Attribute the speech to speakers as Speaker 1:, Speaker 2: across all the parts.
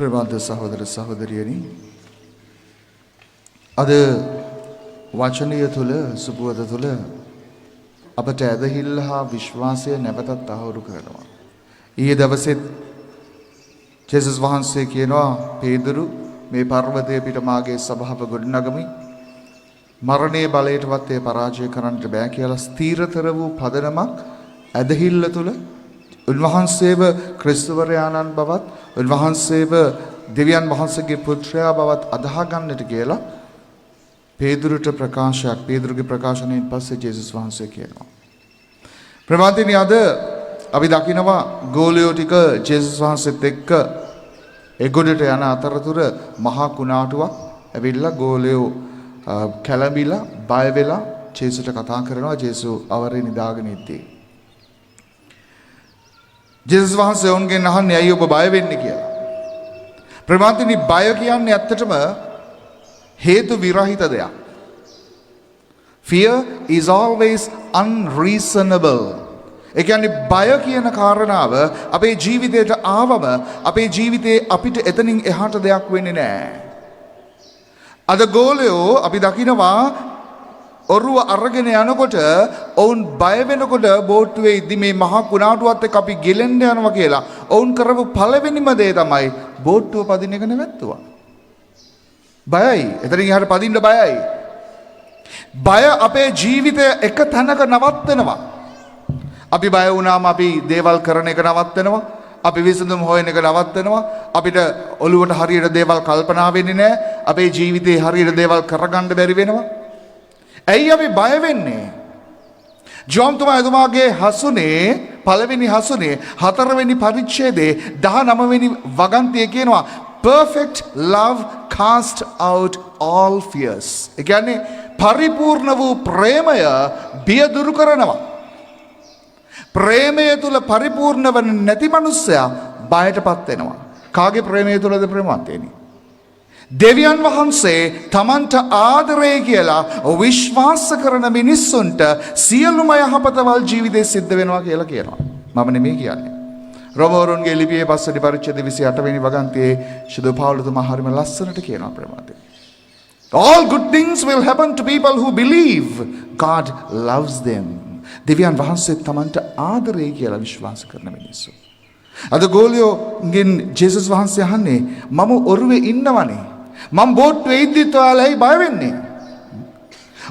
Speaker 1: ප්‍රබන්ධ සහෝදර සහෝදරියනි, අද වචනය තුළ සුබුවද තුළ අපට ඇදහිල්ල හා විශ්වාසය නැවතත් තහවුරු කරනවා. ඊයේ දවසෙත් ජේසුස් වහන්සේ කියනවා පේදුරු මේ පර්වතය පිට මාගේ සභාව ගොඩනගමි. මරණයේ බලයටවත් ඒ පරාජය කරන්නට බෑ කියලා ස්ථීරතර වූ පදනමක් ඇදහිල්ල තුළ උන්වහන්සේව ක්‍රිස්තුවරයාණන් බවත් උන්වහන්සේව දෙවියන් වහන්සේගේ පුත්‍රයා බවත් අදහා ගන්නට කියලා පේදුරුට ප්‍රකාශයක් පේදුරුගේ ප්‍රකාශනයෙන් පස්සේ ජේසුස් වහන්සේ කියනවා. ප්‍රමාදිනිය අද අපි දකිනවා ගෝලියෝ ටික ජේසුස් වහන්සේත් එක්ක එගොඩට යන අතරතුර මහා කුණාටුවක් ඇවිල්ලා ගෝලියෝ කැළඹිලා බය වෙලා ජේසුට කතා කරනවා. ජේසු අවරේ නිදාගෙන ඉද්දී ජේසුස් වහන්සේ ඔවුන්ගෙන් අහන්නේ ඇයි ඔබ බය වෙන්නේ කියලා. ප්‍රමාදිනී බය කියන්නේ ඇත්තටම හේතු විරහිත දෙයක්. Fear is always unreasonable. ඒ කියන්නේ බය කියන කාරණාව අපේ ජීවිතයට ආවම අපේ ජීවිතේ අපිට එතනින් එහාට දෙයක් වෙන්නේ නැහැ. අද ගෝලයෝ අපි දකිනවා ඔරුව අරගෙන යනකොට ඔවුන් බය වෙනකොට බෝට්ටුවේ ඉදි මේ මහා කුණාටුවත් එක්ක අපි ගෙලෙන්න යනවා කියලා ඔවුන් කරපු පළවෙනිම දේ තමයි බෝට්ටුව පදින එක නැවැත්තුවා. බයයි. එතනින් එහාට පදින්න බයයි. බය අපේ ජීවිතය එක තැනක නවත්තනවා. අපි බය වුණාම අපි දේවල් කරන එක නවත්තනවා. අපි විසඳුම් හොයන එක නවත්තනවා. අපිට ඔළුවට හරියට දේවල් කල්පනා වෙන්නේ නැහැ. අපේ ජීවිතේ හරියට දේවල් කරගන්න බැරි වෙනවා. ඇයි අපි බය වෙන්නේ? ජෝම්තුමා එතුමාගේ හසුනේ පළවෙනි හසුනේ 4 වෙනි පරිච්ඡේදයේ 19 වෙනි වගන්තියේ කියනවා perfect love cast out all fears. ඒ කියන්නේ පරිපූර්ණ වූ ප්‍රේමය බිය දුරු කරනවා. ප්‍රේමය තුල පරිපූර්ණ වන නැති මනුස්සයා බයටපත් වෙනවා. කාගේ ප්‍රේමය තුලද ප්‍රේමවත් වෙන්නේ? දෙවියන් වහන්සේ තමන්ට ආදරය කියලා විශ්වාස කරන මිනිස්සුන්ට සියලුම යහපතවල් ජීවිතේ සිද්ධ වෙනවා කියලා කියනවා. මම නෙමෙයි කියන්නේ. රෝමවරුන්ගේ ලිපියේ 5 වෙනි පරිච්ඡේද 28 වෙනි වගන්තියේ ශුද්ධ පවුලතුමා හරිම ලස්සනට කියනවා ප්‍රමාදේ. All good things will happen to people who believe God loves them. දෙවියන් වහන්සේ තමන්ට ආදරය කියලා විශ්වාස කරන මිනිස්සු. අද ගෝලියෝගෙන් ජේසුස් වහන්සේ අහන්නේ මම ඔරුවේ ඉන්නවනේ. මම බෝට්ටුවේ ඉද්දිත් ඔයාලා ඇයි බය වෙන්නේ?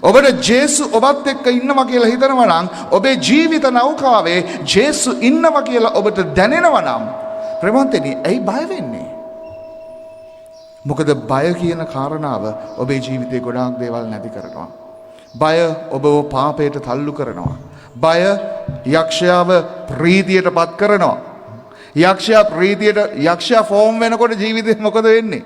Speaker 1: ඔබට ජේසු ඔබත් එක්ක ඉන්නවා කියලා හිතනවා නම් ඔබේ ජීවිත නෞකාවේ ජේසු ඉන්නවා කියලා ඔබට දැනෙනවා නම් ප්‍රේමන්තනි ඇයි බය වෙන්නේ? මොකද බය කියන කාරණාව ඔබේ ජීවිතේ ගොඩාක් දේවල් නැති කරනවා. බය ඔබව පාපයට තල්ලු කරනවා. බය යක්ෂයාව ප්‍රීතියට පත් කරනවා. යක්ෂයා ෆෝම් වෙනකොට ජීවිතේ මොකද වෙන්නේ?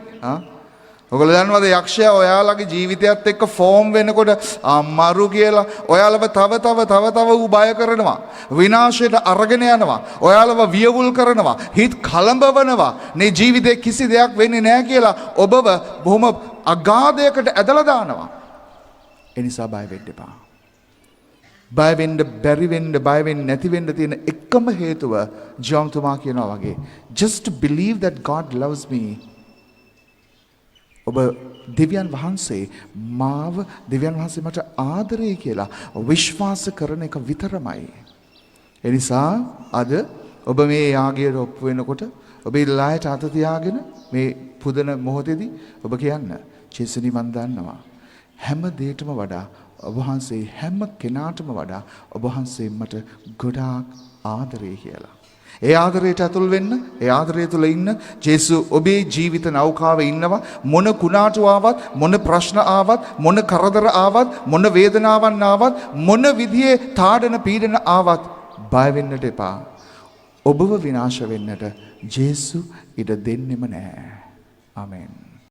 Speaker 1: ඔයගොල්ලෝ දන්නවද යක්ෂයා ඔයාලගේ ජීවිතයත් එක්ක ෆෝම් වෙනකොට අමාරු කියලා ඔයාලව තව ඌ බය කරනවා. විනාශයට අරගෙන යනවා. ඔයාලව වියවුල් කරනවා. හිත කලඹවනවා. මේ ජීවිතේ කිසි දෙයක් වෙන්නේ නැහැ කියලා ඔබව බොහොම අගාධයකට ඇදලා දානවා. ඒ නිසා බය වෙන්න එපා. බය වෙන්න බැරි වෙන්න බය වෙන්නේ නැති වෙන්න තියෙන එකම හේතුව ජෝම්තුමා කියනවා වගේ just believe that God loves me. ඔබ දෙවියන් වහන්සේ මට ආදරේ කියලා විශ්වාස කරන එක විතරමයි. ඒ නිසා අද ඔබ මේ යාගයට ඔප්පු වෙනකොට ඔබේ ලායට අත තියාගෙන මේ පුදන මොහොතේදී ඔබ කියන්න ජේසුනි මන් දන්නවා හැම දෙයකටම වඩා ඔබ වහන්සේ හැම කෙනාටම වඩා ඔබ වහන්සේ මට ගොඩාක් ආදරේ කියලා. ඒ ආදරයට ඇතුල් වෙන්න, ඒ ආදරය තුල ඉන්න ජේසු ඔබේ ජීවිත නෞකාවේ ඉන්නවා. මොන කුණාටු ආවත්, මොන ප්‍රශ්න ආවත්, මොන කරදර ආවත්, මොන වේදනාවන් ආවත්, මොන විදිහේ තාඩන පීඩන ආවත් බය වෙන්නට එපා. ඔබව විනාශ වෙන්නට ජේසු ඉඩ දෙන්නෙම නැහැ. ආමෙන්.